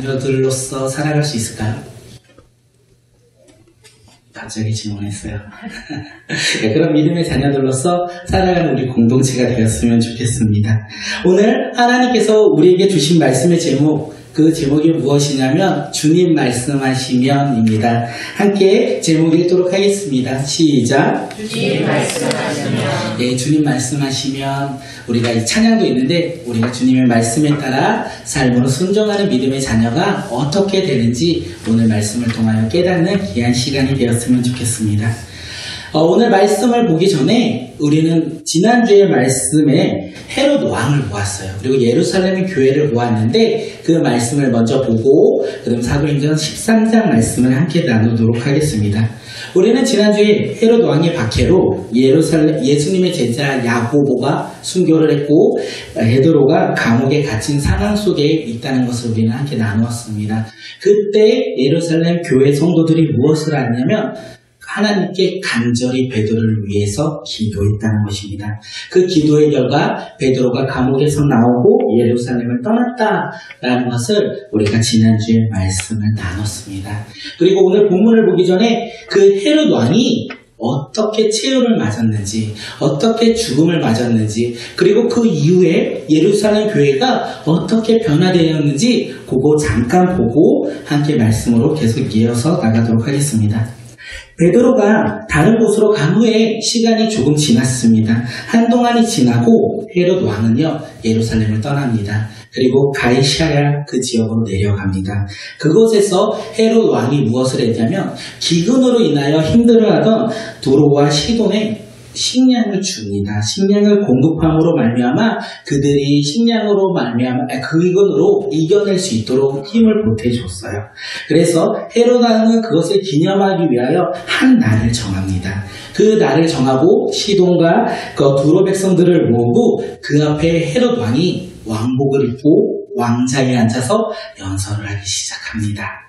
자녀들로서 살아갈 수 있을까요? 갑자기 질문했어요. 네, 그럼 믿음의 자녀들로서 살아가는 우리 공동체가 되었으면 좋겠습니다. 오늘 하나님께서 우리에게 주신 말씀의 제목, 그 제목이 무엇이냐면 주님 말씀하시면입니다. 함께 제목 읽도록 하겠습니다. 시작. 주님 말씀하시면. 네, 주님 말씀하시면 우리가 이 찬양도 있는데 우리가 주님의 말씀에 따라 삶으로 순종하는 믿음의 자녀가 어떻게 되는지 오늘 말씀을 통하여 깨닫는 귀한 시간이 되었으면 좋겠습니다. 오늘 말씀을 보기 전에 우리는 지난주의 말씀에 헤롯 왕을 보았어요. 그리고 예루살렘 교회를 보았는데 그 말씀을 먼저 보고 그럼 사도행전 13장 말씀을 함께 나누도록 하겠습니다. 우리는 지난주에 헤롯 왕의 박해로 예수님의 제자 야고보가 순교를 했고 베드로가 감옥에 갇힌 상황 속에 있다는 것을 우리는 함께 나누었습니다. 그때 예루살렘 교회 성도들이 무엇을 하냐면 하나님께 간절히 베드로를 위해서 기도했다는 것입니다. 그 기도의 결과 베드로가 감옥에서 나오고 예루살렘을 떠났다라는 것을 우리가 지난주에 말씀을 나눴습니다. 그리고 오늘 본문을 보기 전에 그 헤롯 왕이 어떻게 체호를 맞았는지, 어떻게 죽음을 맞았는지, 그리고 그 이후에 예루살렘 교회가 어떻게 변화되었는지 그거 잠깐 보고 함께 말씀으로 계속 이어서 나가도록 하겠습니다. 베드로가 다른 곳으로 간 후에 시간이 조금 지났습니다. 한동안이 지나고 헤롯 왕은요 예루살렘을 떠납니다. 그리고 가이사랴 그 지역으로 내려갑니다. 그곳에서 헤롯 왕이 무엇을 했냐면 기근으로 인하여 힘들어하던 두로와 시돈에 식량을 줍니다. 식량을 공급함으로 말미암아 그들이 식량으로 말미암아 그것으로 이겨낼 수 있도록 힘을 보태줬어요. 그래서 헤롯 왕은 그것을 기념하기 위하여 한 날을 정합니다. 그 날을 정하고 시돈과 그 두로 백성들을 모으고 그 앞에 헤롯 왕이 왕복을 입고 왕자에 앉아서 연설을 하기 시작합니다.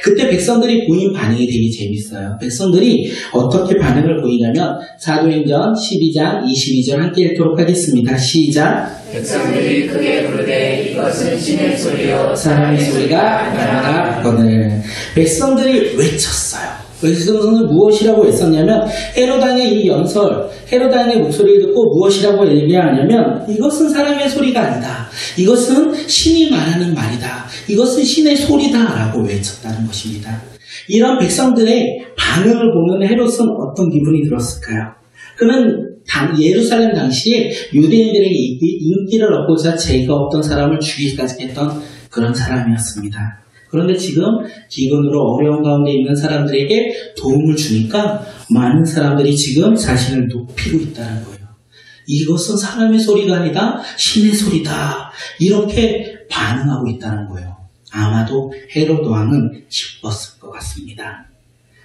그때 백성들이 보인 반응이 되게 재밌어요. 백성들이 어떻게 반응을 보이냐면 사도행전 12장 22절 함께 읽도록 하겠습니다. 시작. 백성들이 크게 부르되 이것은 신의 소리요 사람의 소리가 아니라거늘. 백성들이 외쳤어요. 백성들은 무엇이라고 했었냐면 헤롯 왕의 이 연설, 헤롯 왕의 목소리를 듣고 무엇이라고 얘기하냐면 이것은 사람의 소리가 아니다. 이것은 신이 말하는 말이다. 이것은 신의 소리다 라고 외쳤다는 것입니다. 이런 백성들의 반응을 보는 헤롯은 어떤 기분이 들었을까요? 그는 예루살렘 당시에 유대인들에게 인기를 얻고자 죄가 없던 사람을 죽이기까지 했던 그런 사람이었습니다. 그런데 지금 기근으로 어려운 가운데 있는 사람들에게 도움을 주니까 많은 사람들이 지금 자신을 높이고 있다는 거예요. 이것은 사람의 소리가 아니다, 신의 소리다. 이렇게 반응하고 있다는 거예요. 아마도 헤롯 왕은 기뻤을 것 같습니다.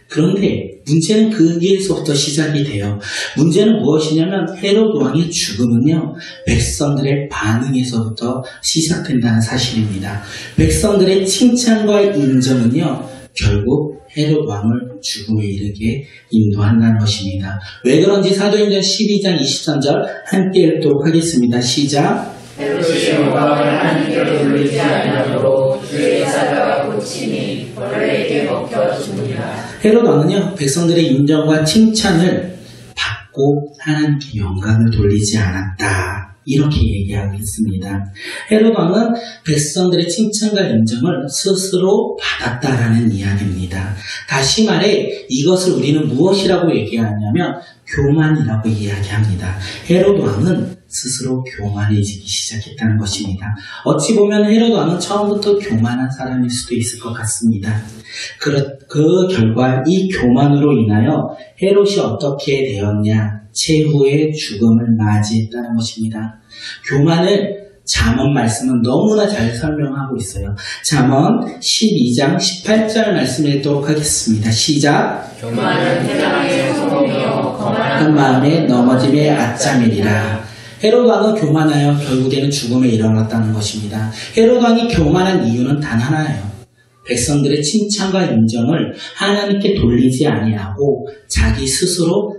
그런데 문제는 거기에서부터 시작이 돼요. 문제는 무엇이냐면 헤롯 왕의 죽음은요 백성들의 반응에서부터 시작된다는 사실입니다. 백성들의 칭찬과 인정은요 결국 헤롯 왕을 죽음에 이르게 인도한다는 것입니다. 왜 그런지 사도행전 12장 23절 함께 읽도록 하겠습니다. 시작. 헤롯이 영광을 하나님께로 돌리지 아니하므로 주의 사자가 고치니 벌레에게 먹혀 죽으리라. 헤롯 왕은요 백성들의 인정과 칭찬을 받고 하나님께 영광을 돌리지 않았다. 이렇게 얘기하고 있습니다. 헤롯 왕은 백성들의 칭찬과 인정을 스스로 받았다라는 이야기입니다. 다시 말해 이것을 우리는 무엇이라고 얘기하냐면 교만이라고 이야기합니다. 헤롯 왕은 스스로 교만해지기 시작했다는 것입니다. 어찌 보면 헤롯 왕은 처음부터 교만한 사람일 수도 있을 것 같습니다. 그 결과 이 교만으로 인하여 헤롯이 어떻게 되었냐? 최후의 죽음을 맞이했다는 것입니다. 교만을 잠언 말씀은 너무나 잘 설명하고 있어요. 잠언 12장 18절 말씀 읽도록 하겠습니다. 시작. 교만은 회당의 소금이요 거만한 마음에 넘어짐의 아참이니라. 헤롯 왕은 교만하여 결국에는 죽음에 이르렀다는 것입니다. 헤롯 왕이 교만한 이유는 단 하나예요. 백성들의 칭찬과 인정을 하나님께 돌리지 아니하고 자기 스스로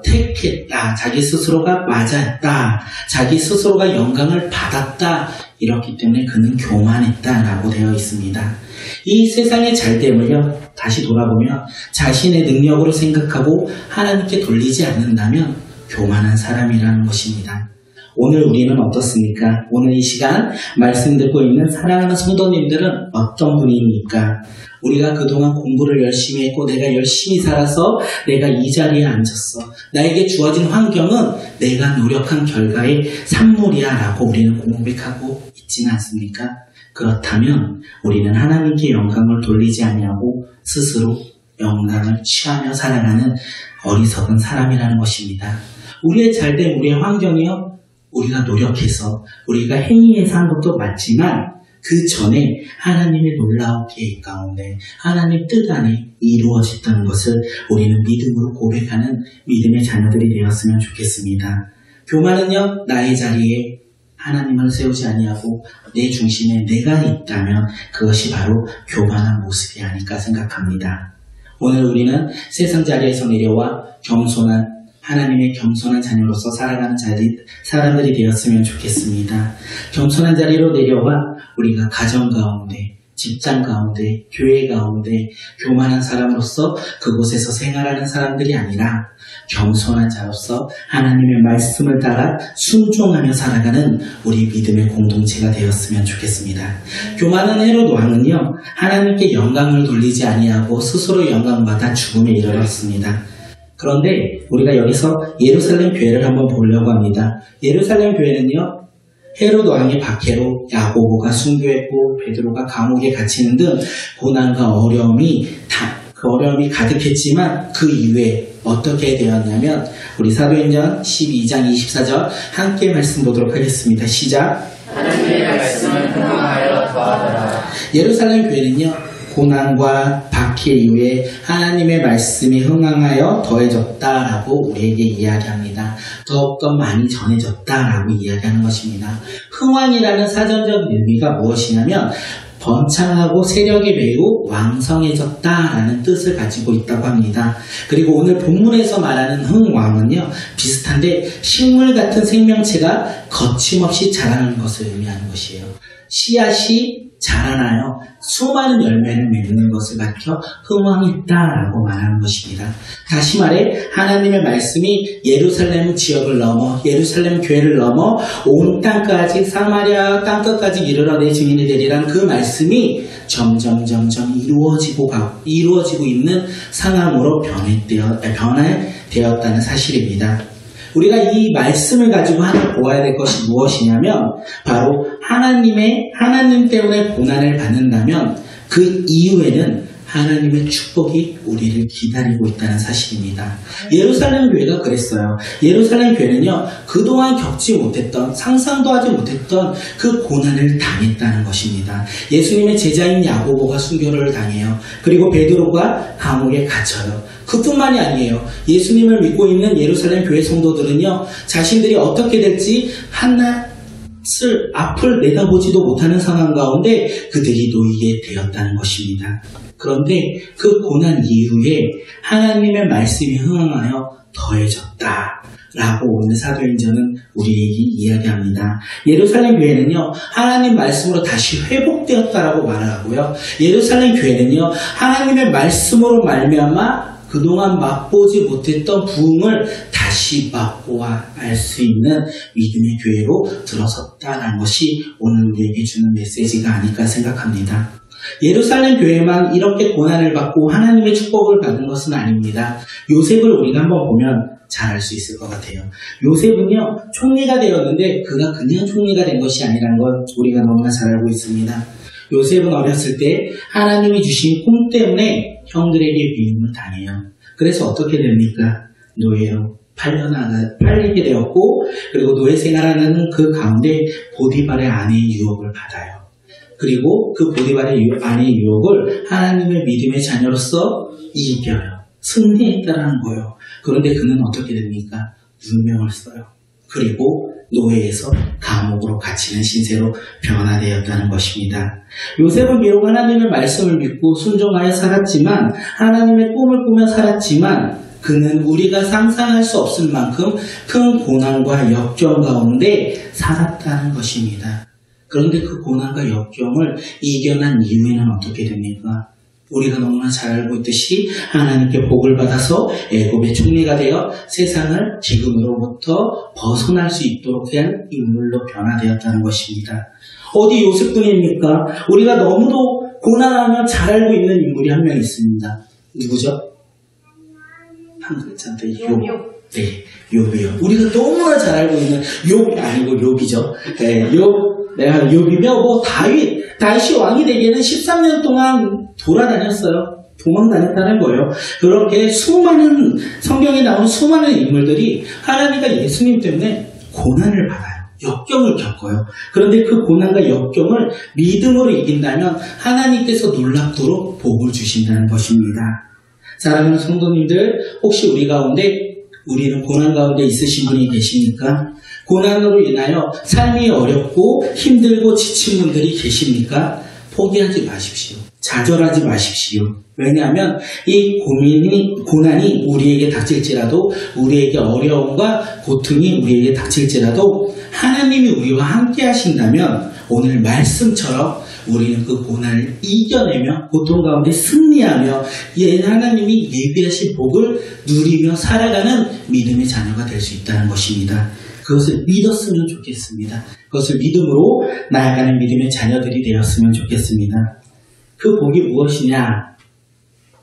택했다. 자기 스스로가 맞았다. 자기 스스로가 영광을 받았다. 이렇기 때문에 그는 교만했다라고 되어 있습니다. 이 세상의 잘됨을요, 다시 돌아보면 자신의 능력으로 생각하고 하나님께 돌리지 않는다면 교만한 사람이라는 것입니다. 오늘 우리는 어떻습니까? 오늘 이 시간 말씀 듣고 있는 사랑하는 성도님들은 어떤 분입니까? 우리가 그동안 공부를 열심히 했고 내가 열심히 살아서 내가 이 자리에 앉았어. 나에게 주어진 환경은 내가 노력한 결과의 산물이야 라고 우리는 고백하고 있지는 않습니까? 그렇다면 우리는 하나님께 영광을 돌리지 아니하고 스스로 영광을 취하며 살아가는 어리석은 사람이라는 것입니다. 우리의 잘된 우리의 환경이요, 우리가 노력해서 우리가 행위해서 한 것도 맞지만 그 전에 하나님의 놀라운 계획 가운데 하나님 뜻 안에 이루어졌다는 것을 우리는 믿음으로 고백하는 믿음의 자녀들이 되었으면 좋겠습니다. 교만은요, 나의 자리에 하나님을 세우지 아니하고 내 중심에 내가 있다면 그것이 바로 교만한 모습이 아닐까 생각합니다. 오늘 우리는 세상 자리에서 내려와 겸손한 하나님의 겸손한 자녀로서 살아가는 사람들이 되었으면 좋겠습니다. 겸손한 자리로 내려와 우리가 가정 가운데, 직장 가운데, 교회 가운데 교만한 사람으로서 그곳에서 생활하는 사람들이 아니라 겸손한 자로서 하나님의 말씀을 따라 순종하며 살아가는 우리 믿음의 공동체가 되었으면 좋겠습니다. 교만한 헤롯 왕은요, 하나님께 영광을 돌리지 아니하고 스스로 영광받아 죽음에 이르렀습니다. 그런데 우리가 여기서 예루살렘 교회를 한번 보려고 합니다. 예루살렘 교회는요, 헤롯 왕의 박해로 야고보가 순교했고 베드로가 감옥에 갇히는 등 고난과 어려움이 가득했지만 그 이후에 어떻게 되었냐면 우리 사도행전 12장 24절 함께 말씀 보도록 하겠습니다. 시작. 하나님의 말씀을 흥하여 더하더라. 예루살렘 교회는요, 고난과 박해 이후에 하나님의 말씀이 흥황하여 더해졌다라고 우리에게 이야기합니다. 더욱더 많이 전해졌다라고 이야기하는 것입니다. 흥황이라는 사전적 의미가 무엇이냐면 번창하고 세력이 매우 왕성해졌다라는 뜻을 가지고 있다고 합니다. 그리고 오늘 본문에서 말하는 흥왕은요, 비슷한데 식물 같은 생명체가 거침없이 자라는 것을 의미하는 것이에요. 씨앗이 자라나요 수많은 열매를 맺는 것을 가리켜 흥왕했다라고 말하는 것입니다. 다시 말해 하나님의 말씀이 예루살렘 지역을 넘어 예루살렘 교회를 넘어 온 땅까지 사마리아 땅끝까지 이르러 내 증인이 되리라는 그 말씀이 점점 이루어지고 있는 상황으로 변화되었다는 사실입니다. 우리가 이 말씀을 가지고 하나 보아야 될 것이 무엇이냐면 바로 하나님 때문에 고난을 받는다면 그 이후에는 하나님의 축복이 우리를 기다리고 있다는 사실입니다. 예루살렘 교회가 그랬어요. 예루살렘 교회는요, 그동안 겪지 못했던, 상상도 하지 못했던 그 고난을 당했다는 것입니다. 예수님의 제자인 야고보가 순교를 당해요. 그리고 베드로가 감옥에 갇혀요. 그뿐만이 아니에요. 예수님을 믿고 있는 예루살렘 교회 성도들은요, 자신들이 어떻게 될지 앞을 내다보지도 못하는 상황 가운데 그들이 놓이게 되었다는 것입니다. 그런데 그 고난 이후에 하나님의 말씀이 흥황하여 더해졌다 라고 오늘 사도행전은 우리에게 이야기합니다. 예루살렘 교회는요, 하나님 말씀으로 다시 회복되었다라고 말을 하고요, 예루살렘 교회는요, 하나님의 말씀으로 말미암아 그동안 맛보지 못했던 부흥을 다시 맛보아 알 수 있는 믿음의 교회로 들어섰다는 것이 오늘 우리에게 주는 메시지가 아닐까 생각합니다. 예루살렘 교회만 이렇게 고난을 받고 하나님의 축복을 받은 것은 아닙니다. 요셉을 우리가 한번 보면 잘 알 수 있을 것 같아요. 요셉은요, 총리가 되었는데 그가 그냥 총리가 된 것이 아니라는 걸 우리가 너무나 잘 알고 있습니다. 요셉은 어렸을 때 하나님이 주신 꿈 때문에 형들에게 미움을 당해요. 그래서 어떻게 됩니까? 노예로 팔리게 되었고, 그리고 노예 생활하는 그 가운데 보디발의 아내의 유혹을 받아요. 그리고 그 보디발의 아내의 유혹을 하나님의 믿음의 자녀로서 이겨요. 승리했다는 거예요. 그런데 그는 어떻게 됩니까? 운명을 써요. 그리고 노예에서 감옥으로 갇히는 신세로 변화되었다는 것입니다. 요셉은 비록 하나님의 말씀을 믿고 순종하여 살았지만, 하나님의 꿈을 꾸며 살았지만, 그는 우리가 상상할 수 없을 만큼 큰 고난과 역경 가운데 살았다는 것입니다. 그런데 그 고난과 역경을 이겨낸 이유에는 어떻게 됩니까? 우리가 너무나 잘 알고 있듯이 하나님께 복을 받아서 애굽의 총리가 되어 세상을 기근으로부터 벗어날 수 있도록 한 인물로 변화되었다는 것입니다. 어디 요셉뿐입니까? 우리가 너무도 고난하며 잘 알고 있는 인물이 한 명 있습니다. 누구죠? 한 글자인데 욥. 네, 욥이요. 우리가 너무나 잘 알고 있는 욥이 아니고 욥이죠. 네, 욥이며 뭐 다윗이 왕이 되기에는 13년 동안 돌아다녔어요. 도망다녔다는 거예요. 그렇게 성경에 나오는 수많은 인물들이 하나님과 예수님 때문에 고난을 받아요. 역경을 겪어요. 그런데 그 고난과 역경을 믿음으로 이긴다면 하나님께서 놀랍도록 복을 주신다는 것입니다. 사랑하는 성도님들, 혹시 우리 가운데 우리는 고난 가운데 있으신 분이 계십니까? 고난으로 인하여 삶이 어렵고 힘들고 지친 분들이 계십니까? 포기하지 마십시오. 좌절하지 마십시오. 왜냐하면 이 고난이 우리에게 닥칠지라도, 우리에게 어려움과 고통이 우리에게 닥칠지라도 하나님이 우리와 함께 하신다면 오늘 말씀처럼 우리는 그 고난을 이겨내며 고통 가운데 승리하며 하나님이 예비하신 복을 누리며 살아가는 믿음의 자녀가 될 수 있다는 것입니다. 그것을 믿었으면 좋겠습니다. 그것을 믿음으로 나아가는 믿음의 자녀들이 되었으면 좋겠습니다. 그 복이 무엇이냐?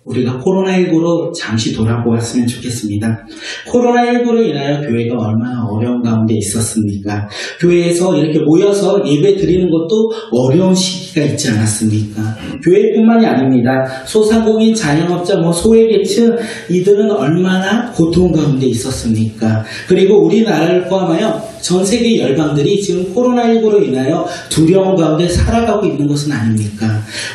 우리가 코로나19로 잠시 돌아보았으면 좋겠습니다. 코로나19로 인하여 교회가 얼마나 어려운 가운데 있었습니까? 교회에서 이렇게 모여서 예배 드리는 것도 어려운 시기가 있지 않았습니까? 교회뿐만이 아닙니다. 소상공인, 자영업자, 소외계층 이들은 얼마나 고통 가운데 있었습니까? 그리고 우리나라를 포함하여 전 세계 열방들이 지금 코로나19로 인하여 두려움 가운데 살아가고 있는 것은 아닙니까?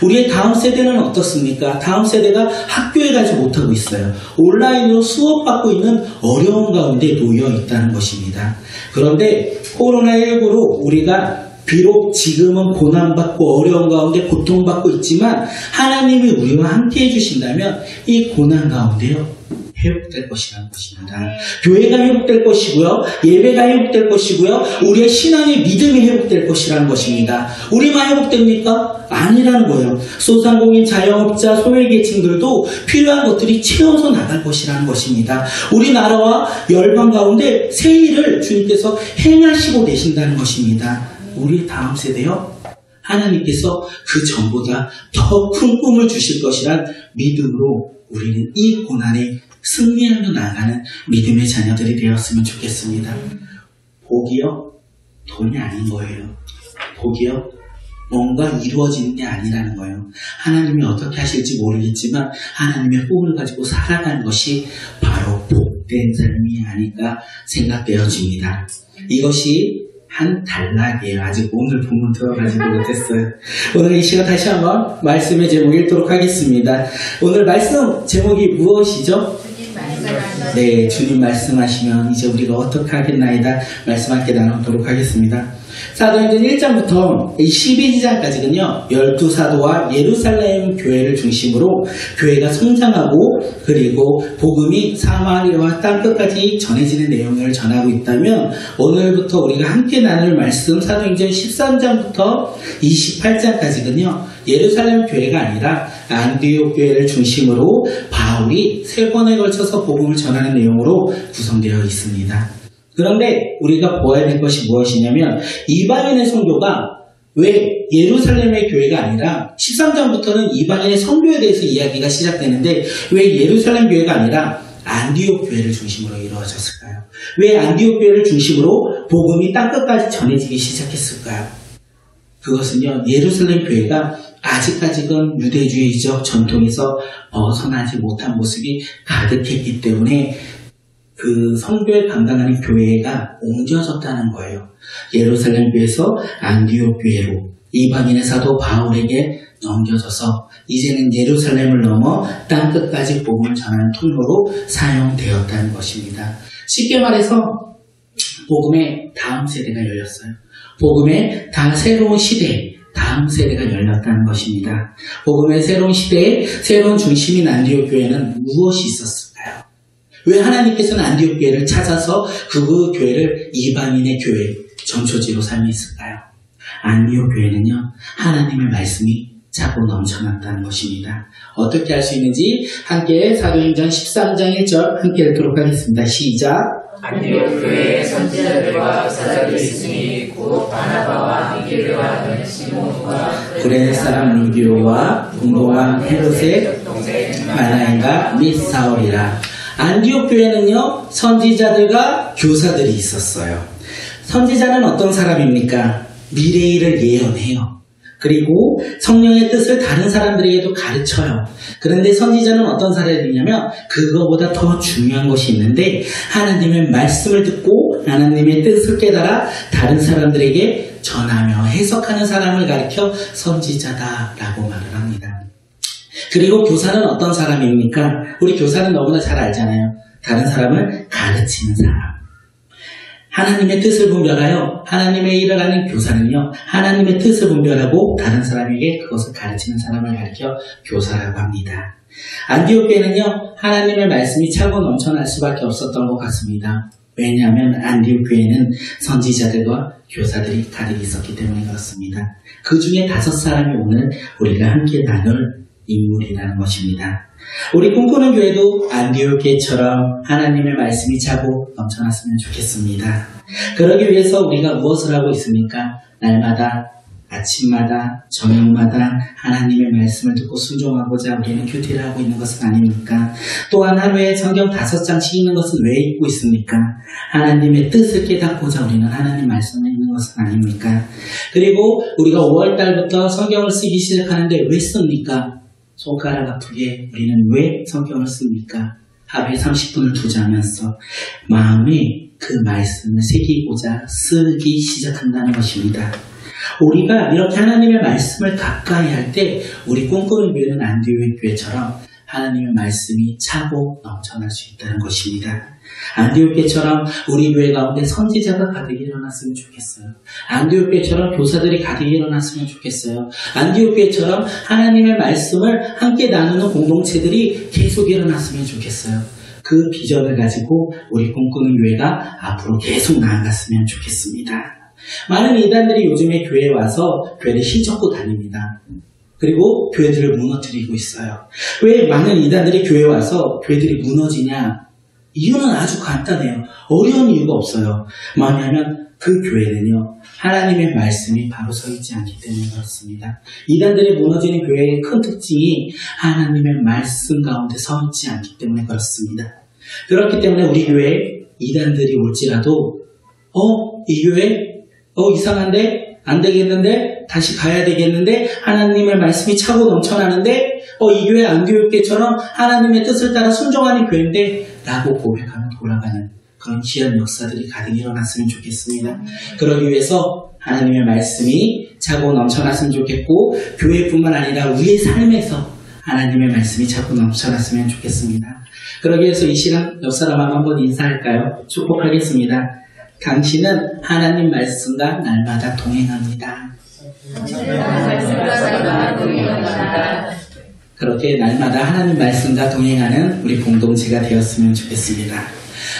우리의 다음 세대는 어떻습니까? 다음 세대가 학교에 가지 못하고 있어요. 온라인으로 수업받고 있는 어려움 가운데 놓여 있다는 것입니다. 그런데 코로나19로 우리가 비록 지금은 고난받고 어려운 가운데 고통받고 있지만 하나님이 우리와 함께 해주신다면 이 고난 가운데요 회복될 것이라는 것입니다. 교회가 회복될 것이고요. 예배가 회복될 것이고요. 우리의 신앙의 믿음이 회복될 것이라는 것입니다. 우리만 회복됩니까? 아니라는 거예요. 소상공인, 자영업자, 소외계층들도 필요한 것들이 채워서 나갈 것이라는 것입니다. 우리나라와 열방 가운데 새 일을 주님께서 행하시고 계신다는 것입니다. 우리 다음 세대요. 하나님께서 그 전보다 더 큰 꿈을 주실 것이란 믿음으로 우리는 이 고난에 승리하며 나아가는 믿음의 자녀들이 되었으면 좋겠습니다. 복이요? 돈이 아닌 거예요. 복이요? 뭔가 이루어지는 게 아니라는 거예요. 하나님이 어떻게 하실지 모르겠지만 하나님의 꿈을 가지고 살아가는 것이 바로 복된 삶이 아닐까 생각되어집니다. 이것이 한 단락이에요. 아직 오늘 본문 들어가지도 못했어요. 오늘 이 시간 다시 한번 말씀의 제목 읽도록 하겠습니다. 오늘 말씀 제목이 무엇이죠? 네, 주님 말씀하시면 이제 우리가 어떻게 하겠나이다 말씀 함께 나누도록 하겠습니다. 사도행전 1장부터 12장까지는요 12사도와 예루살렘 교회를 중심으로 교회가 성장하고 그리고 복음이 사마리아와 땅끝까지 전해지는 내용을 전하고 있다면 오늘부터 우리가 함께 나눌 말씀 사도행전 13장부터 28장까지는요 예루살렘 교회가 아니라 안디옥 교회를 중심으로 바울이 3번에 걸쳐서 복음을 전하는 내용으로 구성되어 있습니다. 그런데 우리가 보아야 될 것이 무엇이냐면 이방인의 선교가 왜 예루살렘의 교회가 아니라 13장부터는 이방인의 선교에 대해서 이야기가 시작되는데 왜 예루살렘 교회가 아니라 안디옥 교회를 중심으로 이루어졌을까요? 왜 안디옥 교회를 중심으로 복음이 땅끝까지 전해지기 시작했을까요? 그것은요 예루살렘 교회가 아직까지는 유대주의적 전통에서 벗어나지 못한 모습이 가득했기 때문에 그 선교에 감당하는 교회가 옮겨졌다는 거예요. 예루살렘 교회에서 안디옥 교회로 이방인의 사도 바울에게 넘겨져서 이제는 예루살렘을 넘어 땅끝까지 복음을 전하는 통로로 사용되었다는 것입니다. 쉽게 말해서 복음의 다음 세대가 열렸어요. 복음의 새로운 시대 다음 세대가 열렸다는 것입니다. 복음의 새로운 시대에 새로운 중심인 안디옥 교회는 무엇이 있었을까요? 왜 하나님께서는 안디옥 교회를 찾아서 그 교회를 이방인의 교회, 전초지로 삼으셨을까요? 안디옥 교회는요, 하나님의 말씀이 차고 넘쳐났다는 것입니다. 어떻게 할 수 있는지 함께 사도행전 13장 1절 함께 읽도록 하겠습니다. 시작. 안디옥 교회에 선지자들과 교사들이 있으니 곧 바나바와 니게르와 하는 시몬과 구레네 사람 루디오와 공동왕 헤롯의 동생 마나엔과 및 사울이라. 안디옥 교회는요, 선지자들과 교사들이 있었어요. 선지자는 어떤 사람입니까? 미래의 일을 예언해요. 그리고 성령의 뜻을 다른 사람들에게도 가르쳐요. 그런데 선지자는 어떤 사람이냐면 그거보다 더 중요한 것이 있는데 하나님의 말씀을 듣고 하나님의 뜻을 깨달아 다른 사람들에게 전하며 해석하는 사람을 가리켜 선지자다라고 말을 합니다. 그리고 교사는 어떤 사람입니까? 우리 교사는 너무나 잘 알잖아요. 다른 사람을 가르치는 사람. 하나님의 뜻을 분별하여 하나님의 일을 하는 교사는요, 하나님의 뜻을 분별하고 다른 사람에게 그것을 가르치는 사람을 가르쳐 교사라고 합니다. 안디옥 교회는요, 하나님의 말씀이 차고 넘쳐날 수밖에 없었던 것 같습니다. 왜냐하면 안디옥 교회는 선지자들과 교사들이 가득 있었기 때문에 그렇습니다. 그 중에 5사람이 오늘 우리가 함께 나눌 인물이라는 것입니다. 우리 꿈꾸는 교회도 안디옥 교회처럼 하나님의 말씀이 차고 넘쳐났으면 좋겠습니다. 그러기 위해서 우리가 무엇을 하고 있습니까? 날마다, 아침마다, 저녁마다 하나님의 말씀을 듣고 순종하고자 우리는 큐티를 하고 있는 것은 아닙니까? 또한 하루에 성경 5장씩 읽는 것은 왜 읽고 있습니까? 하나님의 뜻을 깨닫고자 우리는 하나님 말씀을 읽는 것은 아닙니까? 그리고 우리가 5월달부터 성경을 쓰기 시작하는데 왜 씁니까? 손가락 아프게 우리는 왜 성경을 씁니까? 하루에 30분을 투자하면서 마음에 그 말씀을 새기고자 쓰기 시작한다는 것입니다. 우리가 이렇게 하나님의 말씀을 가까이 할 때 우리 꿈꾸는 교회는 안디옥 교회처럼 하나님의 말씀이 차고 넘쳐날 수 있다는 것입니다. 안디옥 교회처럼 우리 교회 가운데 선지자가 가득 일어났으면 좋겠어요. 안디옥 교회처럼 교사들이 가득 일어났으면 좋겠어요. 안디옥 교회처럼 하나님의 말씀을 함께 나누는 공동체들이 계속 일어났으면 좋겠어요. 그 비전을 가지고 우리 꿈꾸는 교회가 앞으로 계속 나아갔으면 좋겠습니다. 많은 이단들이 요즘에 교회에 와서 교회를 휘젓고 다닙니다. 그리고 교회들을 무너뜨리고 있어요. 왜 많은 이단들이 교회에 와서 교회들이 무너지냐? 이유는 아주 간단해요. 어려운 이유가 없어요. 뭐냐면 그 교회는요, 하나님의 말씀이 바로 서 있지 않기 때문에 그렇습니다. 이단들이 무너지는 교회의 큰 특징이 하나님의 말씀 가운데 서 있지 않기 때문에 그렇습니다. 그렇기 때문에 우리 교회에 이단들이 올지라도 이 교회 이상한데? 안 되겠는데? 다시 가야 되겠는데? 하나님의 말씀이 차고 넘쳐나는데? 이 교회 안디옥 교회처럼 하나님의 뜻을 따라 순종하는 교회인데? 라고 고백하며 돌아가는 그런 귀한 역사들이 가득 일어났으면 좋겠습니다. 그러기 위해서 하나님의 말씀이 차고 넘쳐났으면 좋겠고, 교회뿐만 아니라 우리의 삶에서 하나님의 말씀이 차고 넘쳐났으면 좋겠습니다. 그러기 위해서 이 시간 옆 사람 한번 인사할까요? 축복하겠습니다. 당신은 하나님 말씀과 날마다 동행합니다. 그렇게 날마다 하나님 말씀과 동행하는 우리 공동체가 되었으면 좋겠습니다.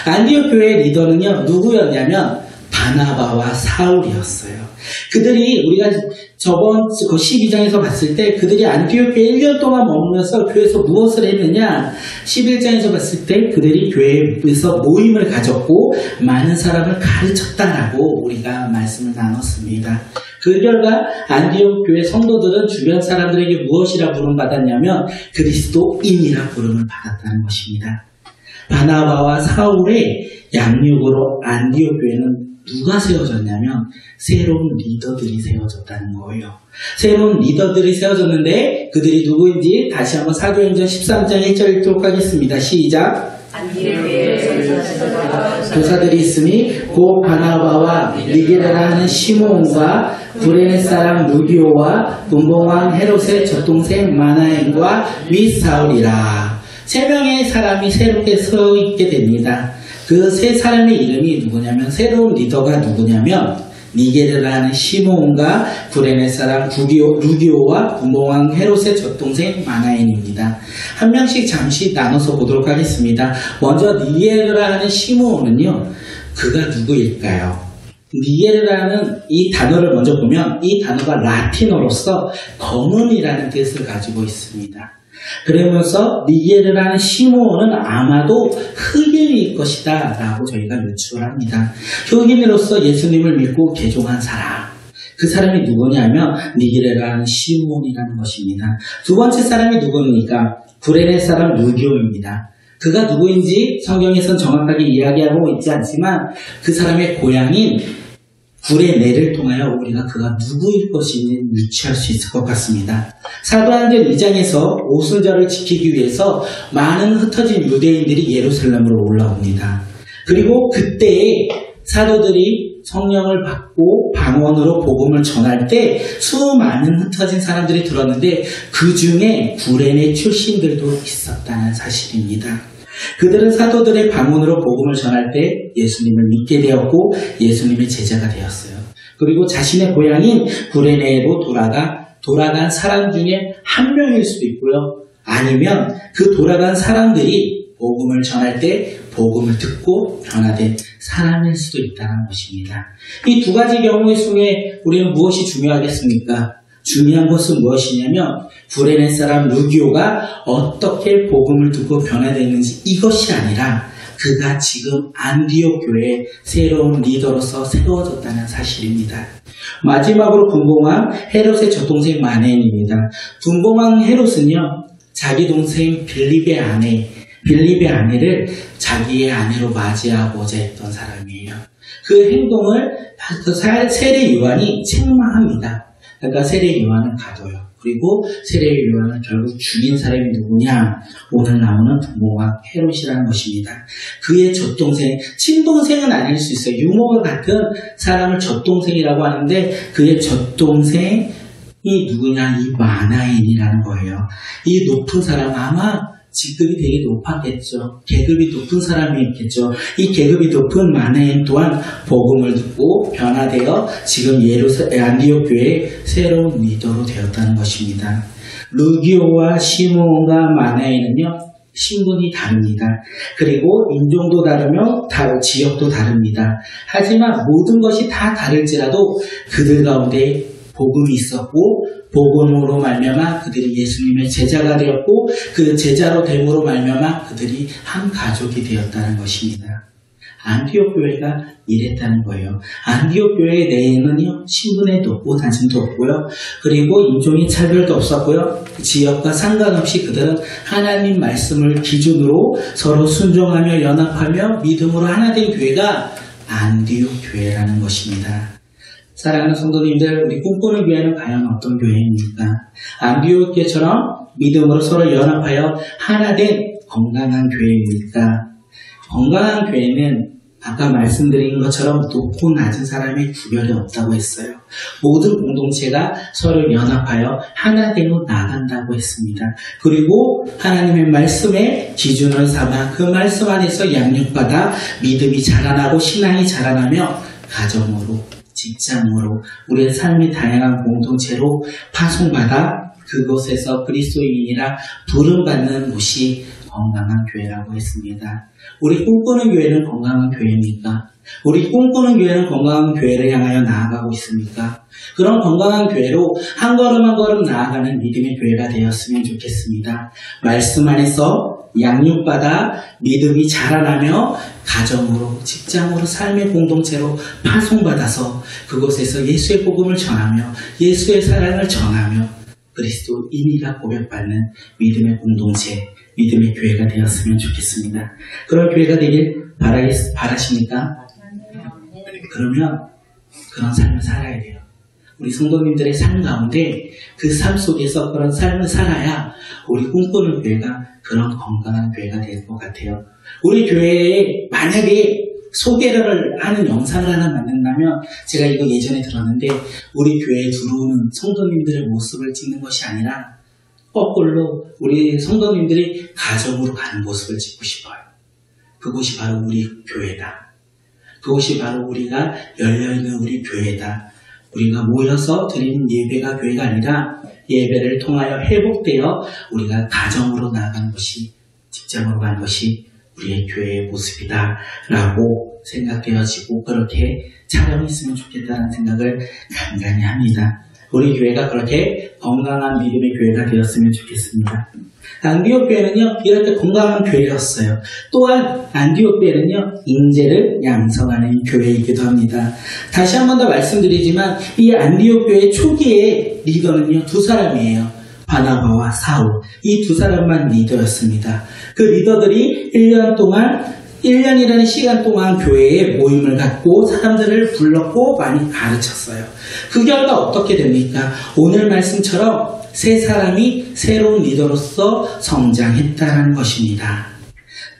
안디옥 교회의 리더는요, 누구였냐면 바나바와 사울이었어요. 그들이 우리가 저번 12장에서 봤을 때 그들이 안디옥 교회에 1년 동안 머무면서 교회에서 무엇을 했느냐? 11장에서 봤을 때 그들이 교회에서 모임을 가졌고 많은 사람을 가르쳤다라고 우리가 말씀을 나눴습니다. 그 결과 안디옥 교회 성도들은 주변 사람들에게 무엇이라 부름받았냐면 그리스도인이라 부름을 받았다는 것입니다. 바나바와 사울의 양육으로 안디옥 교회는 누가 세워졌냐면 새로운 리더들이 세워졌다는 거예요. 새로운 리더들이 세워졌는데 그들이 누구인지 다시 한번 사도행전 13장 1절 읽도록 하겠습니다. 시작. 교사들이 있으니 곧 바나바와 니게르라 하는 시몬과 구레네 사람 루디오와 문봉왕 헤롯의 젖동생 마나엔과 및 사울이라. 3명의 사람이 새롭게 서 있게 됩니다. 그 3 사람의 이름이 누구냐면 새로운 리더가 누구냐면 니게르라는 시므온과 구레네 사람 루기오와 분봉왕 헤롯의 젖동생 마나엔입니다. 한 명씩 잠시 나눠서 보도록 하겠습니다. 먼저 니게르라는 시므온은요, 그가 누구일까요? 니게르라는 이 단어를 먼저 보면 이 단어가 라틴어로서 검은이라는 뜻을 가지고 있습니다. 그러면서 니게르라는 시므온은 아마도 흑인일 것이다 라고 저희가 유추를 합니다. 흑인으로서 예수님을 믿고 개종한 사람, 그 사람이 누구냐면 니게르라는 시므온이라는 것입니다. 두 번째 사람이 누구입니까? 구레네 사람 루기오입니다. 그가 누구인지 성경에선 정확하게 이야기하고 있지 않지만 그 사람의 고향인 구레네를 통하여 우리가 그가 누구일 것인지 유추할 수 있을 것 같습니다. 사도행전 2장에서 오순절을 지키기 위해서 많은 흩어진 유대인들이 예루살렘으로 올라옵니다. 그리고 그때에 사도들이 성령을 받고 방언으로 복음을 전할 때 수많은 흩어진 사람들이 들었는데 그 중에 구레네 출신들도 있었다는 사실입니다. 그들은 사도들의 방언으로 복음을 전할 때 예수님을 믿게 되었고 예수님의 제자가 되었어요. 그리고 자신의 고향인 구레네로 돌아간 사람 중에 한 명일 수도 있고요. 아니면 그 돌아간 사람들이 복음을 전할 때 복음을 듣고 변화된 사람일 수도 있다는 것입니다. 이 두 가지 경우의 중에 우리는 무엇이 중요하겠습니까? 중요한 것은 무엇이냐면 구레네 사람 루기오가 어떻게 복음을 듣고 변화됐는지 이것이 아니라 그가 지금 안디옥 교회의 새로운 리더로서 세워졌다는 사실입니다. 마지막으로 분봉왕 헤롯의 젖동생 마네인입니다. 분봉왕 헤롯은요, 자기 동생 빌립의 아내를 자기의 아내로 맞이하고자 했던 사람이에요. 그 행동을 세례 요한이 책망합니다. 그러니까 세례 요한은 가둬요. 그리고 세례 요한을 결국 죽인 사람이 누구냐? 오늘 나오는 분봉왕 헤롯이라는 것입니다. 그의 젖동생, 친동생은 아닐 수 있어요. 유모가 같은 사람을 젖동생이라고 하는데 그의 젖동생이 누구냐? 이 마나엔이라는 거예요. 이 높은 사람, 아마 직급이 되게 높았겠죠. 계급이 높은 사람이었겠죠. 이 계급이 높은 마나엔 또한 복음을 듣고 변화되어 지금 안디옥 교회의 새로운 리더로 되었다는 것입니다. 루기오와 시므온과 마나엔은요, 신분이 다릅니다. 그리고 인종도 다르며 지역도 다릅니다. 하지만 모든 것이 다 다를지라도 그들 가운데 복음이 있었고 복음으로 말미암아 그들이 예수님의 제자가 되었고 그 제자로 됨으로 말미암아 그들이 한 가족이 되었다는 것입니다. 안디옥 교회가 이랬다는 거예요. 안디옥 교회 내에는요, 신분에도 없고 단순도 없고요. 그리고 인종의 차별도 없었고요. 지역과 상관없이 그들은 하나님 말씀을 기준으로 서로 순종하며 연합하며 믿음으로 하나 된 교회가 안디옥 교회라는 것입니다. 사랑하는 성도님들, 우리 꿈꾸는 교회는 과연 어떤 교회입니까? 안디옥 교회처럼 믿음으로 서로 연합하여 하나 된 건강한 교회입니까? 건강한 교회는 아까 말씀드린 것처럼 높고 낮은 사람의 구별이 없다고 했어요. 모든 공동체가 서로 연합하여 하나 되어 나간다고 했습니다. 그리고 하나님의 말씀에 기준을 삼아 그 말씀 안에서 양육받아 믿음이 자라나고 신앙이 자라나며 가정으로 직장으로 우리의 삶의 다양한 공동체로 파송받아 그곳에서 그리스도인이라 부름받는 곳이 건강한 교회라고 했습니다. 우리 꿈꾸는 교회는 건강한 교회입니까? 우리 꿈꾸는 교회는 건강한 교회를 향하여 나아가고 있습니까? 그런 건강한 교회로 한 걸음 한 걸음 나아가는 믿음의 교회가 되었으면 좋겠습니다. 말씀 안에서 양육받아 믿음이 자라나며 가정으로, 직장으로, 삶의 공동체로 파송받아서 그곳에서 예수의 복음을 전하며 예수의 사랑을 전하며 그리스도인이라 고백받는 믿음의 공동체, 믿음의 교회가 되었으면 좋겠습니다. 그런 교회가 되길 바라십니까? 그러면 그런 삶을 살아야 돼요. 우리 성도님들의 삶 가운데 그 삶 속에서 그런 삶을 살아야 우리 꿈꾸는 교회가 그런 건강한 교회가 될 것 같아요. 우리 교회에 만약에 소개를 하는 영상을 하나 만든다면 제가 이거 예전에 들었는데 우리 교회에 들어오는 성도님들의 모습을 찍는 것이 아니라 거꾸로 우리 성도님들이 가정으로 가는 모습을 찍고 싶어요. 그곳이 바로 우리 교회다. 그것이 바로 우리가 열려있는 우리 교회다. 우리가 모여서 드리는 예배가 교회가 아니라 예배를 통하여 회복되어 우리가 가정으로 나아가는 것이, 직장으로 가는 것이 우리의 교회의 모습이다 라고 생각되어지고 그렇게 촬영했으면 좋겠다는 생각을 간간히 합니다. 우리 교회가 그렇게 건강한 믿음의 교회가 되었으면 좋겠습니다. 안디옥 교회는요, 이렇게 건강한 교회였어요. 또한 안디옥 교회는요, 인재를 양성하는 교회이기도 합니다. 다시 한 번 더 말씀드리지만 이 안디옥 교회 초기의 리더는요, 두 사람이에요. 바나바와 사울. 이 두 사람만 리더였습니다. 그 리더들이 1년이라는 시간 동안 교회에 모임을 갖고 사람들을 불렀고 많이 가르쳤어요. 그 결과 어떻게 됩니까? 오늘 말씀처럼 세 사람이 새로운 리더로서 성장했다는 것입니다.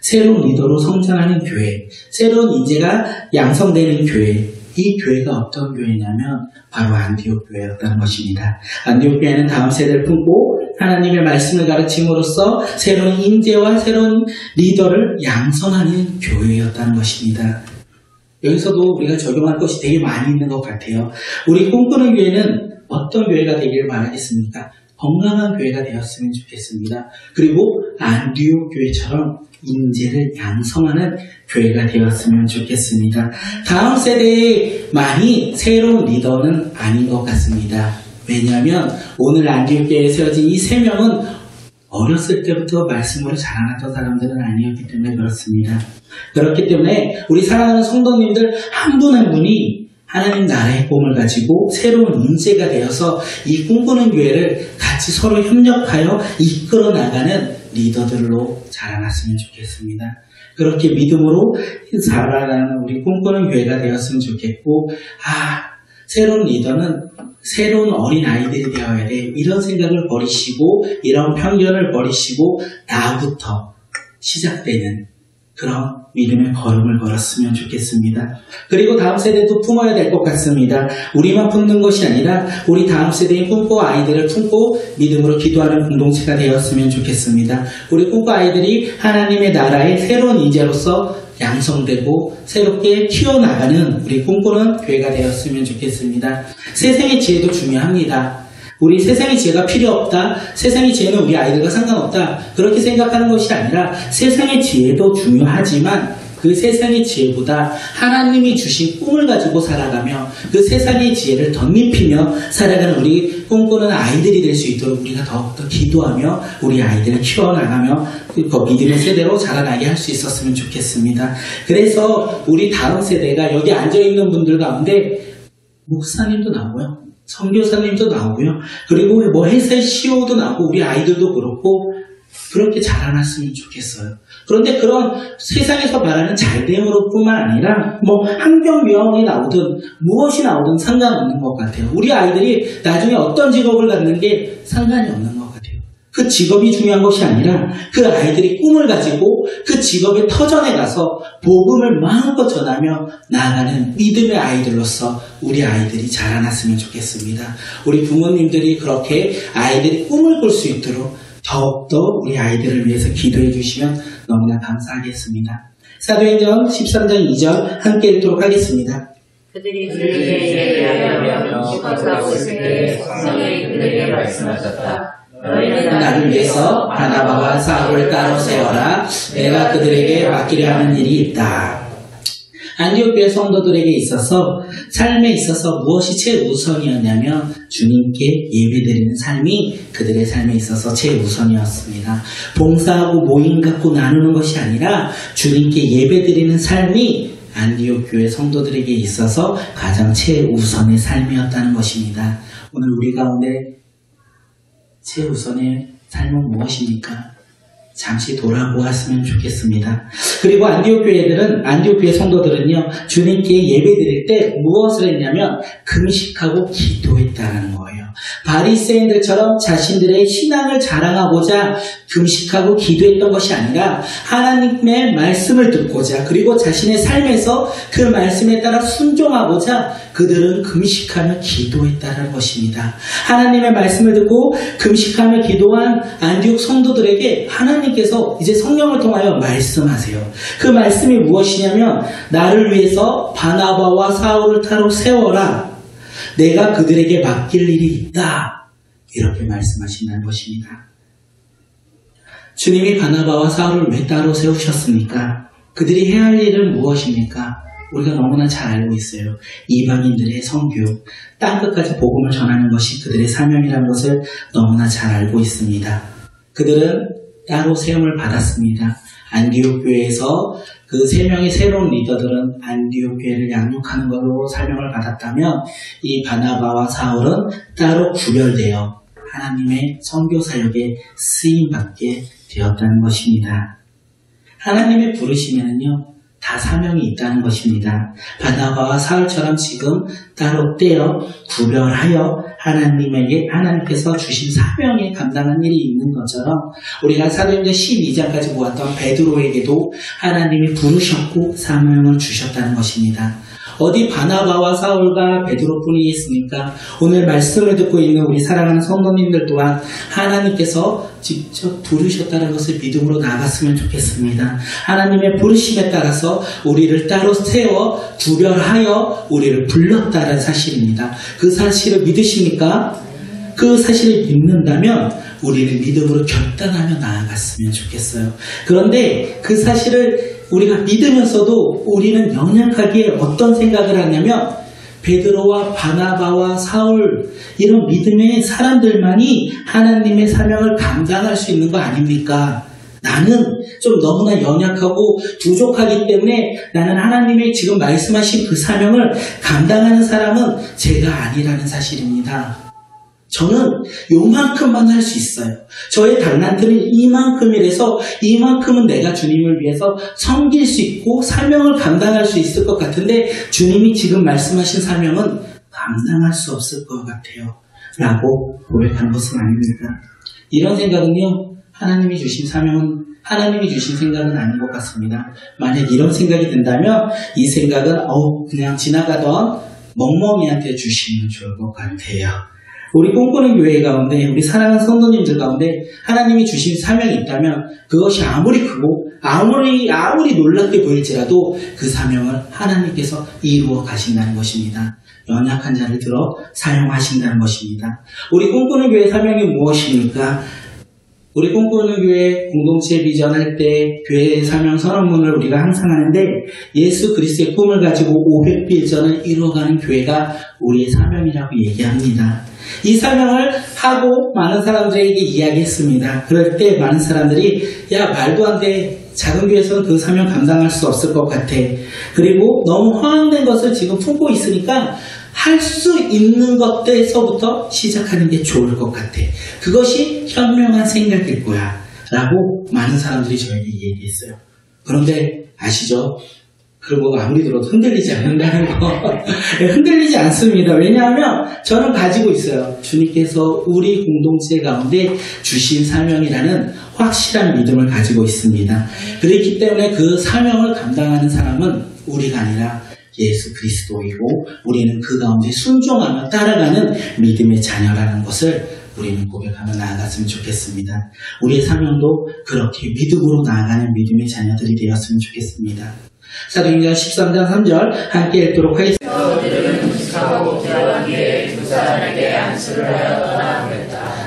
새로운 리더로 성장하는 교회, 새로운 인재가 양성되는 교회, 이 교회가 어떤 교회냐면 바로 안디옥 교회였다는 것입니다. 안디옥 교회는 다음 세대를 품고 하나님의 말씀을 가르침으로써 새로운 인재와 새로운 리더를 양성하는 교회였다는 것입니다. 여기서도 우리가 적용할 것이 되게 많이 있는 것 같아요. 우리 꿈꾸는 교회는 어떤 교회가 되기를 바라겠습니까? 건강한 교회가 되었으면 좋겠습니다. 그리고 안디옥 교회처럼 인재를 양성하는 교회가 되었으면 좋겠습니다. 다음 세대에 많이 새로운 리더는 아닌 것 같습니다. 왜냐하면 오늘 안디옥 교회에 세워진 이 세 명은 어렸을 때부터 말씀으로 자라났던 사람들은 아니었기 때문에 그렇습니다. 그렇기 때문에 우리 사랑하는 성도님들 한 분 한 분이 하나님 나라의 꿈을 가지고 새로운 인재가 되어서 이 꿈꾸는 교회를 같이 서로 협력하여 이끌어 나가는 리더들로 자라났으면 좋겠습니다. 그렇게 믿음으로 살아가는 우리 꿈꾸는 교회가 되었으면 좋겠고, 새로운 리더는 새로운 어린 아이들이 되어야 돼. 이런 생각을 버리시고, 이런 편견을 버리시고, 나부터 시작되는 그런 믿음의 걸음을 걸었으면 좋겠습니다. 그리고 다음 세대도 품어야 될 것 같습니다. 우리만 품는 것이 아니라 우리 다음 세대의 꿈꾸 아이들을 품고 믿음으로 기도하는 공동체가 되었으면 좋겠습니다. 우리 꿈꾸 아이들이 하나님의 나라의 새로운 인재로서 양성되고 새롭게 튀어나가는 우리 꿈꾸는 교회가 되었으면 좋겠습니다. 세상의 지혜도 중요합니다. 우리 세상의 지혜가 필요 없다, 세상의 지혜는 우리 아이들과 상관없다, 그렇게 생각하는 것이 아니라 세상의 지혜도 중요하지만 그 세상의 지혜보다 하나님이 주신 꿈을 가지고 살아가며 그 세상의 지혜를 덧입히며 살아가는 우리 꿈꾸는 아이들이 될 수 있도록 우리가 더욱더 기도하며 우리 아이들을 키워나가며 그 믿음의 세대로 자라나게 할 수 있었으면 좋겠습니다. 그래서 우리 다음 세대가 여기 앉아있는 분들 가운데 목사님도 나오고요, 선교사님도 나오고요, 그리고 회사의 CEO도 나오고 우리 아이들도 그렇고 그렇게 자라났으면 좋겠어요. 그런데 그런 세상에서 말하는 잘됨으로 뿐만 아니라 환경명이 나오든 무엇이 나오든 상관없는 것 같아요. 우리 아이들이 나중에 어떤 직업을 갖는 게 상관이 없는 것 같아요. 그 직업이 중요한 것이 아니라 그 아이들이 꿈을 가지고 그 직업의 터전에 가서 복음을 마음껏 전하며 나아가는 믿음의 아이들로서 우리 아이들이 자라났으면 좋겠습니다. 우리 부모님들이 그렇게 아이들이 꿈을 꿀 수 있도록 더욱더 우리 아이들을 위해서 기도해 주시면 너무나 감사하겠습니다. 사도행전 13장 2절 함께 읽도록 하겠습니다. 그들이 그들에게 대하여 집합하고 있을 때 성령이 그들에게 말씀하셨다. 너희는 나를 위해서 바나바와 사울을 따로 세워라. 내가 그들에게 맡기려 하는 일이 있다. 안디옥 교회 성도들에게 있어서 삶에 있어서 무엇이 최우선이었냐면 주님께 예배드리는 삶이 그들의 삶에 있어서 최우선이었습니다. 봉사하고 모임 갖고 나누는 것이 아니라 주님께 예배드리는 삶이 안디옥 교회 성도들에게 있어서 가장 최우선의 삶이었다는 것입니다. 오늘 우리 가운데 최우선의 삶은 무엇입니까? 잠시 돌아보았으면 좋겠습니다. 그리고 안디옥 교회 성도들은요, 주님께 예배 드릴 때 무엇을 했냐면 금식하고 기도했다는 거예요. 바리새인들처럼 자신들의 신앙을 자랑하고자 금식하고 기도했던 것이 아니라 하나님의 말씀을 듣고자 그리고 자신의 삶에서 그 말씀에 따라 순종하고자 그들은 금식하며 기도했다는 것입니다. 하나님의 말씀을 듣고 금식하며 기도한 안디옥 성도들에게 하나님께서 이제 성령을 통하여 말씀하세요. 그 말씀이 무엇이냐면 나를 위해서 바나바와 사울을 따로 세워라. 내가 그들에게 맡길 일이 있다. 이렇게 말씀하신다는 것입니다. 주님이 바나바와 사울을 왜 따로 세우셨습니까? 그들이 해야 할 일은 무엇입니까? 우리가 너무나 잘 알고 있어요. 이방인들의 선교, 땅끝까지 복음을 전하는 것이 그들의 사명이라는 것을 너무나 잘 알고 있습니다. 그들은 따로 세움을 받았습니다. 안디옥 교회에서 그 3명의 새로운 리더들은 안디옥 교회를 양육하는 것으로 사명을 받았다면 이 바나바와 사울은 따로 구별되어 하나님의 선교 사역에 쓰임받게 되었다는 것입니다. 하나님의 부르심에는요 다 사명이 있다는 것입니다. 바나바와 사울처럼 지금 따로 떼어 구별하여 하나님께서 주신 사명에 감당한 일이 있는 것처럼 우리가 사도행전 12장까지 보았던 베드로에게도 하나님이 부르셨고 사명을 주셨다는 것입니다. 어디 바나바와 사울과 베드로뿐이겠습니까? 오늘 말씀을 듣고 있는 우리 사랑하는 성도님들 또한 하나님께서 직접 부르셨다는 것을 믿음으로 나아갔으면 좋겠습니다. 하나님의 부르심에 따라서 우리를 따로 세워 구별하여 우리를 불렀다는 사실입니다. 그 사실을 믿으십니까? 그 사실을 믿는다면 우리는 믿음으로 결단하며 나아갔으면 좋겠어요. 그런데 그 사실을 우리가 믿으면서도 우리는 연약하게 어떤 생각을 하냐면 베드로와 바나바와 사울 이런 믿음의 사람들만이 하나님의 사명을 감당할 수 있는 거 아닙니까? 나는 좀 너무나 연약하고 부족하기 때문에 나는 하나님의 지금 말씀하신 그 사명을 감당하는 사람은 제가 아니라는 사실입니다. 저는 요만큼만 할 수 있어요. 저의 달란트는 이만큼이라서 이만큼은 내가 주님을 위해서 섬길 수 있고 사명을 감당할 수 있을 것 같은데 주님이 지금 말씀하신 사명은 감당할 수 없을 것 같아요. 라고 고백한 것은 아닙니다. 이런 생각은요. 하나님이 주신 사명은 하나님이 주신 생각은 아닌 것 같습니다. 만약 이런 생각이 든다면 이 생각은 그냥 지나가던 멍멍이한테 주시면 좋을 것 같아요. 우리 꿈꾸는 교회 가운데 우리 사랑하는 성도님들 가운데 하나님이 주신 사명이 있다면 그것이 아무리 크고 아무리 놀랍게 보일지라도 그 사명을 하나님께서 이루어 가신다는 것입니다. 연약한 자를 들어 사용하신다는 것입니다. 우리 꿈꾸는 교회 사명이 무엇입니까? 우리 꿈꾸는 교회 공동체 비전할 때 교회의 사명 선언문을 우리가 항상 하는데 예수 그리스도의 꿈을 가지고 500빌전을 이루어가는 교회가 우리의 사명이라고 얘기합니다. 이 사명을 하고 많은 사람들에게 이야기했습니다. 그럴 때 많은 사람들이 야 말도 안 돼. 작은 교회에서는 그 사명 감당할 수 없을 것 같아. 그리고 너무 허황된 것을 지금 품고 있으니까 할 수 있는 것들에서부터 시작하는 게 좋을 것 같아. 그것이 현명한 생각일 거야. 라고 많은 사람들이 저에게 얘기했어요. 그런데 아시죠? 그런 거 아무리 들어도 흔들리지 않는다는 거. 흔들리지 않습니다. 왜냐하면 저는 가지고 있어요. 주님께서 우리 공동체 가운데 주신 사명이라는 확실한 믿음을 가지고 있습니다. 그렇기 때문에 그 사명을 감당하는 사람은 우리가 아니라 예수 그리스도이고 우리는 그 가운데 순종하며 따라가는 믿음의 자녀라는 것을 우리는 고백하며 나아갔으면 좋겠습니다. 우리의 사명도 그렇게 믿음으로 나아가는 믿음의 자녀들이 되었으면 좋겠습니다. 사도행전 13장 3절 함께 읽도록 하겠습니다.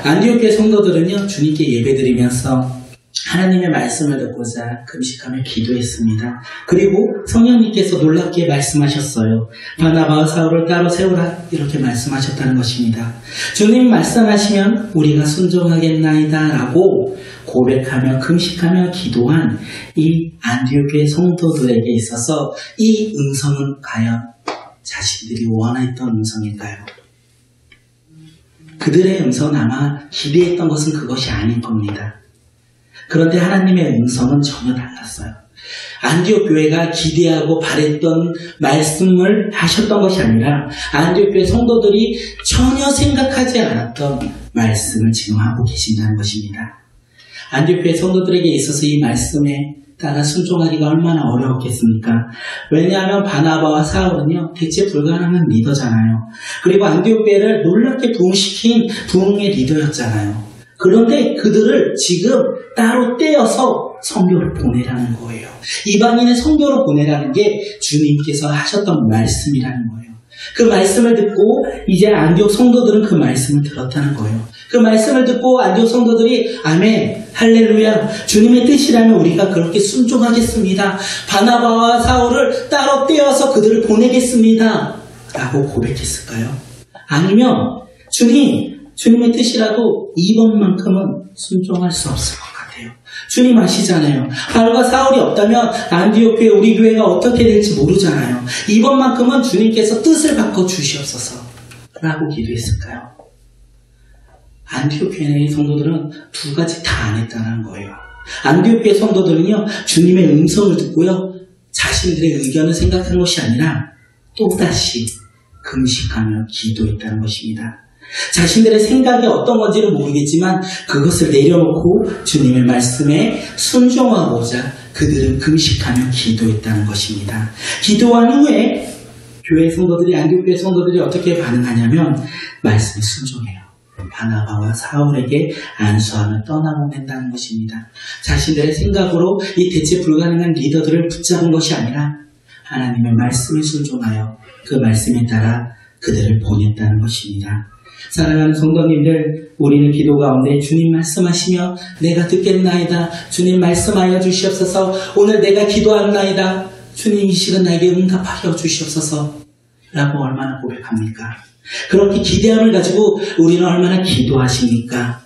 안디옥 교회 성도들은요 주님께 예배드리면서 하나님의 말씀을 듣고자 금식하며 기도했습니다. 그리고 성령님께서 놀랍게 말씀하셨어요. 바나바와 사울을 따로 세우라 이렇게 말씀하셨다는 것입니다. 주님 말씀하시면 우리가 순종하겠나이다 라고 고백하며 금식하며 기도한 이 안디옥 교회 성도들에게 있어서 이 음성은 과연 자신들이 원했던 음성일까요? 그들의 음성은 아마 기대했던 것은 그것이 아닐 겁니다. 그런데 하나님의 음성은 전혀 달랐어요. 안디옥 교회가 기대하고 바랬던 말씀을 하셨던 것이 아니라 안디옥 교회 성도들이 전혀 생각하지 않았던 말씀을 지금 하고 계신다는 것입니다. 안디옥 교회 성도들에게 있어서 이 말씀에 따라 순종하기가 얼마나 어려웠겠습니까? 왜냐하면 바나바와 사울은요, 대체 불가능한 리더잖아요. 그리고 안디옥 교회를 놀랍게 부흥시킨 부흥의 리더였잖아요. 그런데 그들을 지금 따로 떼어서 선교를 보내라는 거예요. 이방인의 선교로 보내라는 게 주님께서 하셨던 말씀이라는 거예요. 그 말씀을 듣고 이제 안디옥 성도들은 그 말씀을 들었다는 거예요. 그 말씀을 듣고 안디옥 성도들이 아멘, 할렐루야, 주님의 뜻이라면 우리가 그렇게 순종하겠습니다. 바나바와 사울을 따로 떼어서 그들을 보내겠습니다. 라고 고백했을까요? 아니면 주님의 뜻이라도 이번만큼은 순종할 수 없을 것 같아요. 주님 아시잖아요. 바울과 사울이 없다면 안디옥 교회, 우리 교회가 어떻게 될지 모르잖아요. 이번만큼은 주님께서 뜻을 바꿔 주시옵소서 라고 기도했을까요? 안디옥 교회의 성도들은 두 가지 다 안 했다는 거예요. 안디옥 교회 성도들은요, 주님의 음성을 듣고요, 자신들의 의견을 생각한 것이 아니라 또다시 금식하며 기도했다는 것입니다. 자신들의 생각이 어떤 건지는 모르겠지만 그것을 내려놓고 주님의 말씀에 순종하고자 그들은 금식하며 기도했다는 것입니다. 기도한 후에 교회 성도들이, 안디옥 교회 성도들이 어떻게 반응하냐면 말씀에 순종해요. 바나바와 사울에게 안수하며 떠나보낸다는 것입니다. 자신들의 생각으로 이 대체 불가능한 리더들을 붙잡은 것이 아니라 하나님의 말씀에 순종하여 그 말씀에 따라 그들을 보냈다는 것입니다. 사랑하는 성도님들, 우리는 기도 가운데 주님 말씀하시며 내가 듣겠나이다, 주님 말씀하여 주시옵소서, 오늘 내가 기도하나이다, 주님 이 시간 나에게 응답하여 주시옵소서 라고 얼마나 고백합니까? 그렇게 기대함을 가지고 우리는 얼마나 기도하십니까?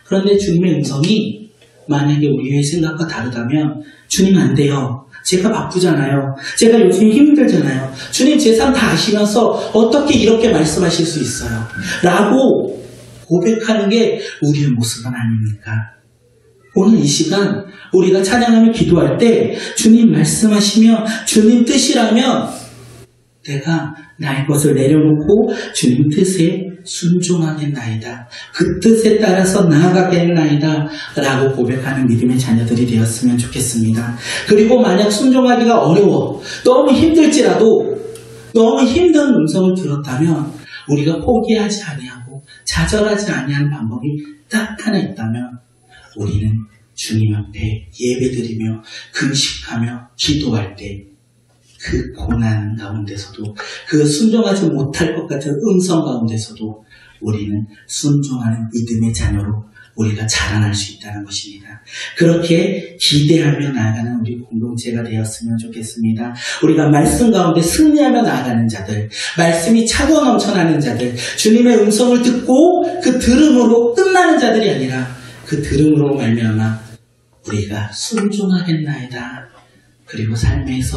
그런데 주님의 음성이 만약에 우리의 생각과 다르다면 주님 안 돼요, 제가 바쁘잖아요, 제가 요즘 힘들잖아요, 주님 제 삶 다 아시면서 어떻게 이렇게 말씀하실 수 있어요? 라고 고백하는 게 우리의 모습은 아닙니까? 오늘 이 시간 우리가 찬양하며 기도할 때 주님 말씀하시며 주님 뜻이라면 내가 나의 것을 내려놓고 주님 뜻에 순종하겠나이다, 그 뜻에 따라서 나아가겠나이다 라고 고백하는 믿음의 자녀들이 되었으면 좋겠습니다. 그리고 만약 순종하기가 어려워, 너무 힘들지라도 너무 힘든 음성을 들었다면 우리가 포기하지 아니하고 좌절하지 아니하는 방법이 딱 하나 있다면 우리는 주님 앞에 예배드리며 금식하며 기도할 때 그 고난 가운데서도, 그 순종하지 못할 것 같은 음성 가운데서도 우리는 순종하는 믿음의 자녀로 우리가 자라날 수 있다는 것입니다. 그렇게 기대하며 나아가는 우리 공동체가 되었으면 좋겠습니다. 우리가 말씀 가운데 승리하며 나아가는 자들, 말씀이 차고 넘쳐나는 자들, 주님의 음성을 듣고 그 들음으로 끝나는 자들이 아니라 그 들음으로 말미암아 우리가 순종하겠나이다, 그리고 삶에서